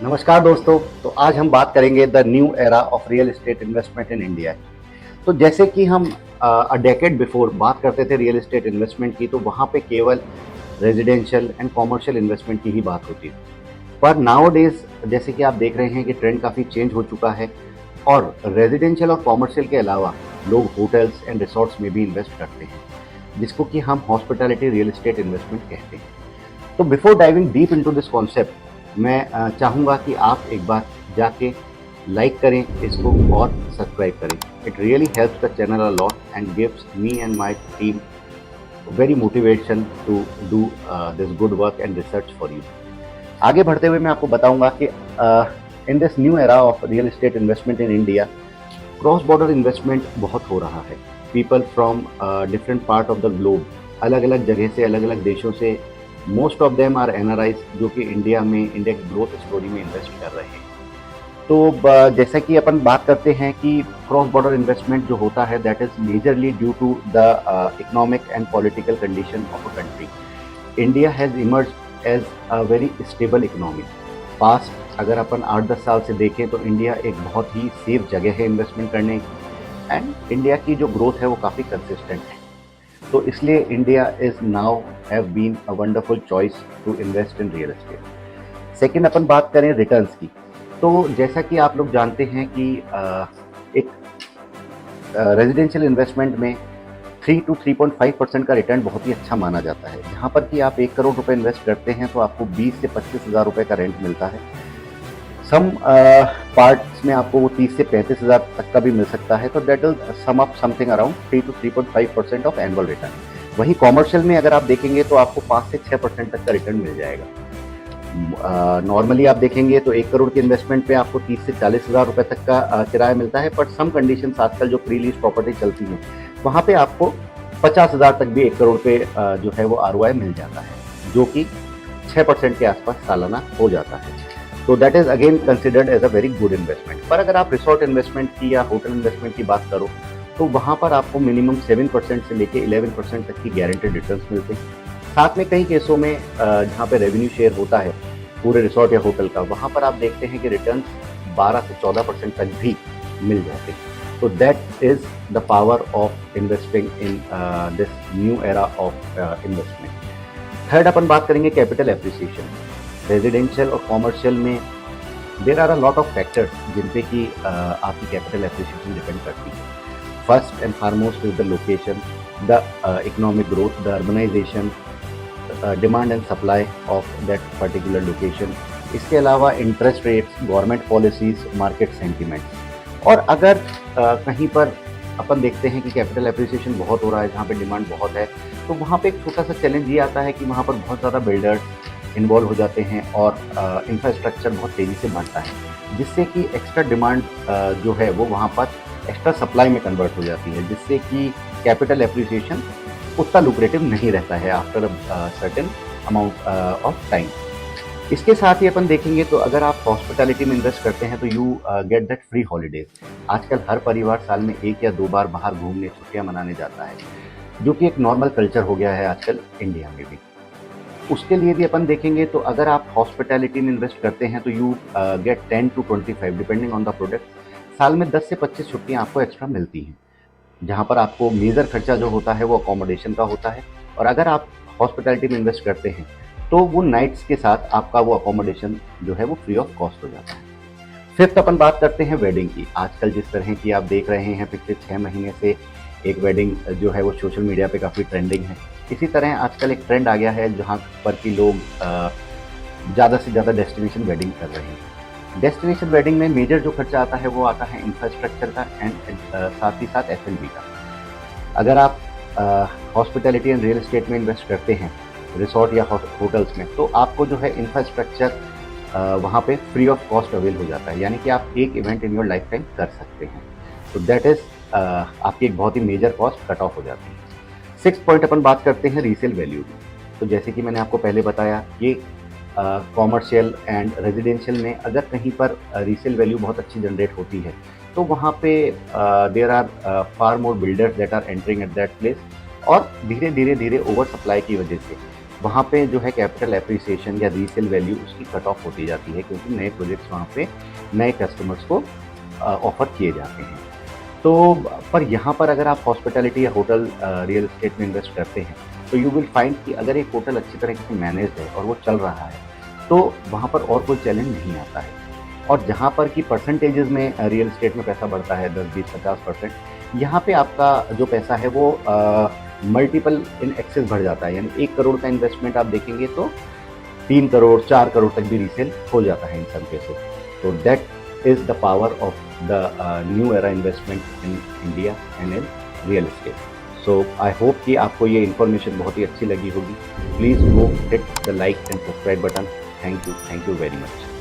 नमस्कार दोस्तों। तो आज हम बात करेंगे the new era of real estate investment in India. तो जैसे कि हम अ डेकेड बिफोर बात करते थे रियल एस्टेट इन्वेस्टमेंट की, तो वहाँ पे केवल रेजिडेंशियल एंड कॉमर्शियल इन्वेस्टमेंट की ही बात होती थी। पर नाउ-ए-डेज़ जैसे कि आप देख रहे हैं कि ट्रेंड काफ़ी चेंज हो चुका है और रेजिडेंशियल और कॉमर्शियल के अलावा लोग होटल्स एंड रिसॉर्ट्स में भी इन्वेस्ट करते हैं, जिसको कि हम हॉस्पिटैलिटी रियल एस्टेट इन्वेस्टमेंट कहते हैं। तो before diving deep into this concept, मैं चाहूँगा कि आप एक बार जाके लाइक करें इसको और सब्सक्राइब करें। It really helps the channel a lot and gives me and my team very motivation to do this good work and research for you. आगे बढ़ते हुए मैं आपको बताऊंगा कि in this new era of real estate investment in India, cross border investment बहुत हो रहा है। People from different part of the globe, अलग अलग जगह से, अलग अलग देशों से, most of them are NRIs, जो कि इंडिया की ग्रोथ स्टोरी में इन्वेस्ट कर रहे हैं। तो जैसा कि अपन बात करते हैं कि क्रॉस बॉर्डर इन्वेस्टमेंट जो होता है, that is majorly due to the economic and political condition of a country. India has emerge as a very stable economy. Past अगर अपन 8-10 साल से देखें तो इंडिया एक बहुत ही सेफ जगह है इन्वेस्टमेंट करने की, एंड इंडिया की जो ग्रोथ है वो काफ़ी कंसिस्टेंट है। तो इसलिए India is now have been a wonderful choice to invest in real estate. Second, अपन बात करें रिटर्न्स की, तो जैसा कि आप लोग जानते हैं कि एक रेजिडेंशियल इन्वेस्टमेंट में 3 to 3.5% का रिटर्न बहुत ही अच्छा माना जाता है। जहाँ पर कि आप 1 करोड़ रुपए इन्वेस्ट करते हैं तो आपको 20 से 25 हज़ार रुपये का रेंट मिलता है। सम पार्ट्स में आपको वो 30 से 35 हज़ार तक का भी मिल सकता है। तो that will sum up something around 3 to 3.5% of annual return. वहीं कॉमर्शियल में अगर आप देखेंगे तो आपको 5 से 6% तक का रिटर्न मिल जाएगा। नॉर्मली आप देखेंगे तो 1 करोड़ के इन्वेस्टमेंट पे आपको 30 से 40 हज़ार रुपये तक का किराया मिलता है। बट सम कंडीशंस आजकल जो प्री लीज प्रॉपर्टी चलती हैं, वहाँ पे आपको 50 हज़ार तक भी 1 करोड़ पे जो है वो आरओआई मिल जाता है, जो कि 6% के आसपास सालाना हो जाता है। तो that is again considered as a very good investment. पर अगर आप रिसोर्ट इन्वेस्टमेंट की या होटल इन्वेस्टमेंट की बात करो, तो वहाँ पर आपको मिनिमम 7% से लेके 11% तक की गारंटेड रिटर्न्स मिलते हैं। साथ में कई केसों में जहाँ पे रेवेन्यू शेयर होता है पूरे रिसोर्ट या होटल का, वहाँ पर आप देखते हैं कि रिटर्न्स 12 से 14% तक भी मिल जाते हैं। तो that is the power of investing in this new era of investment. Third, अपन बात करेंगे कैपिटल एप्रिसिएशन। रेजिडेंशियल और कॉमर्शियल में there are a lot of factors जिन पे कि आपकी कैपिटल एप्रिसिएशन डिपेंड करती है। First and foremost is the location, the economic growth, the urbanisation, demand and supply of that particular location. इसके अलावा interest rates, government policies, market sentiments. और अगर कहीं पर अपन देखते हैं कि कैपिटल एप्रिसिएशन बहुत हो रहा है, जहाँ पे डिमांड बहुत है, तो वहाँ पे एक छोटा सा चैलेंज ये आता है कि वहाँ पर बहुत ज़्यादा बिल्डर्स इन्वॉल्व हो जाते हैं और इंफ्रास्ट्रक्चर बहुत तेज़ी से बढ़ता है, जिससे कि एक्स्ट्रा डिमांड जो है वो वहाँ पर एक्स्ट्रा सप्लाई में कन्वर्ट हो जाती है, जिससे कि कैपिटल एप्रिसिएशन उतना लुक्रेटिव नहीं रहता है after a certain amount of time. इसके साथ ही अपन देखेंगे तो अगर आप हॉस्पिटैलिटी में इन्वेस्ट करते हैं तो you get that free holidays. आजकल हर परिवार साल में 1 या 2 बार बाहर घूमने, छुट्टियां मनाने जाता है, जो कि एक नॉर्मल कल्चर हो गया है आजकल इंडिया में भी। उसके लिए भी अपन देखेंगे तो अगर आप हॉस्पिटैलिटी में इन्वेस्ट करते हैं तो you get 10 to 25 depending on the product. साल में 10 से 25 छुट्टियां आपको एक्स्ट्रा मिलती हैं, जहाँ पर आपको मेजर खर्चा जो होता है वो अकोमोडेशन का होता है। और अगर आप हॉस्पिटैलिटी में इन्वेस्ट करते हैं तो वो नाइट्स के साथ आपका वो अकोमोडेशन जो है वो फ्री ऑफ कॉस्ट हो जाता है। फिफ्थ, अपन बात करते हैं वेडिंग की। आजकल जिस तरह की आप देख रहे हैं पिछले 6 महीने से एक वेडिंग जो है वो सोशल मीडिया पे काफ़ी ट्रेंडिंग है। इसी तरह आजकल एक ट्रेंड आ गया है जहाँ पर कि लोग ज़्यादा से ज़्यादा डेस्टिनेशन वेडिंग कर रहे हैं। डेस्टिनेशन वेडिंग में मेजर जो खर्चा आता है वो आता है इंफ्रास्ट्रक्चर का एंड साथ ही साथ F&B का। अगर आप हॉस्पिटैलिटी एंड रियल एस्टेट में इन्वेस्ट करते हैं, रिसोर्ट या होटल्स में, तो आपको जो है इंफ्रास्ट्रक्चर वहाँ पे फ्री ऑफ कॉस्ट अवेल हो जाता है, यानी कि आप एक event in your life time कर सकते हैं। तो दैट इज़ आपकी एक बहुत ही मेजर कॉस्ट कट ऑफ हो जाती है। सिक्स पॉइंट, अपन बात करते हैं रीसेल वैल्यू की। तो जैसे कि मैंने आपको पहले बताया, ये कॉमर्शियल एंड रेजिडेंशियल में अगर कहीं पर रीसेल वैल्यू बहुत अच्छी जनरेट होती है तो वहाँ पे there are far more builders that are entering at that place. और धीरे धीरे ओवर सप्लाई की वजह से वहाँ पे जो है कैपिटल एप्रिसिएशन या रीसेल वैल्यू उसकी कट ऑफ होती जाती है, क्योंकि नए प्रोजेक्ट्स वहाँ पे नए कस्टमर्स को ऑफ़र किए जाते हैं। तो पर यहाँ पर अगर आप हॉस्पिटैलिटी या होटल रियल एस्टेट में इन्वेस्ट करते हैं, तो यू विल फाइंड कि अगर एक होटल अच्छी तरीके से मैनेज्ड है और वो चल रहा है, तो वहाँ पर और कोई चैलेंज नहीं आता है। और जहाँ पर कि परसेंटेजेस में रियल एस्टेट में पैसा बढ़ता है 10, 20, 50%, यहाँ पे आपका जो पैसा है वो मल्टीपल इन एक्सेस बढ़ जाता है। यानी 1 करोड़ का इन्वेस्टमेंट आप देखेंगे तो 3 करोड़, 4 करोड़ तक भी रीसेल हो जाता है इन सब केसेस। तो that is the power of the new era investment in India and in real estate. So I hope कि आपको ये इन्फॉर्मेशन बहुत ही अच्छी लगी होगी। Please go hit the like and subscribe button. Thank you very much.